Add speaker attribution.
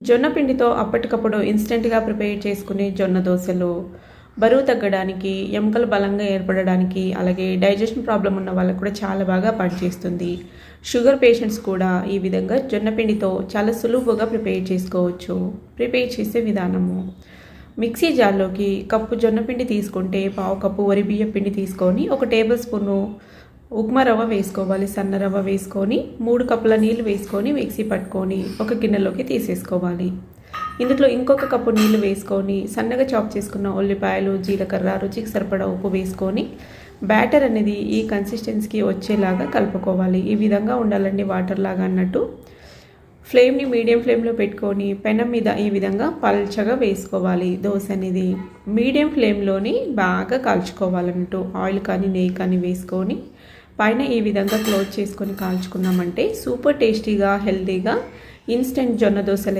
Speaker 1: జొన్న పిండితో అప్పటికప్పుడు ఇన్స్టెంట్గా ప్రిపేర్ చేసుకునే జొన్న దోశలు బరువు తగ్గడానికి, ఎముకలు బలంగా ఏర్పడడానికి, అలాగే డైజెషన్ ప్రాబ్లం ఉన్న వాళ్ళకు కూడా చాలా బాగా పనిచేస్తుంది. షుగర్ పేషెంట్స్ కూడా ఈ విధంగా జొన్న పిండితో చాలా సులువుగా ప్రిపేర్ చేసుకోవచ్చు. ప్రిపేర్ చేసే విధానము: మిక్సీ జార్లోకి కప్పు జొన్న పిండి తీసుకుంటే పావు కప్పు వరి బియ్యం పిండి తీసుకొని 1 టేబుల్ స్పూను ఉప్మా రవ్వ వేసుకోవాలి. సన్న రవ్వ వేసుకొని 3 కప్పుల నీళ్లు వేసుకొని మిక్సీ పట్టుకొని ఒక గిన్నెలోకి తీసేసుకోవాలి. ఇందులో ఇంకొక కప్పు నీళ్లు వేసుకొని సన్నగా చాప్ చేసుకున్న ఉల్లిపాయలు, జీలకర్ర, రుచికి సరిపడా ఉప్పు వేసుకొని బ్యాటర్ అనేది ఈ కన్సిస్టెన్సీకి వచ్చేలాగా కలుపుకోవాలి. ఈ విధంగా ఉండాలండి, వాటర్ లాగా అన్నట్టు. ఫ్లేమ్ని మీడియం ఫ్లేమ్లో పెట్టుకొని పెనం మీద ఈ విధంగా పల్చగా వేసుకోవాలి. దోశ అనేది మీడియం ఫ్లేమ్లోని బాగా కాల్చుకోవాలన్నట్టు. ఆయిల్ కానీ నెయ్యి కానీ వేసుకొని పైన ఈ విధంగా క్లోజ్ చేసుకొని కాల్చుకున్నామంటే సూపర్ టేస్టీగా, హెల్తీగా ఇన్స్టెంట్ జొన్న దోశలు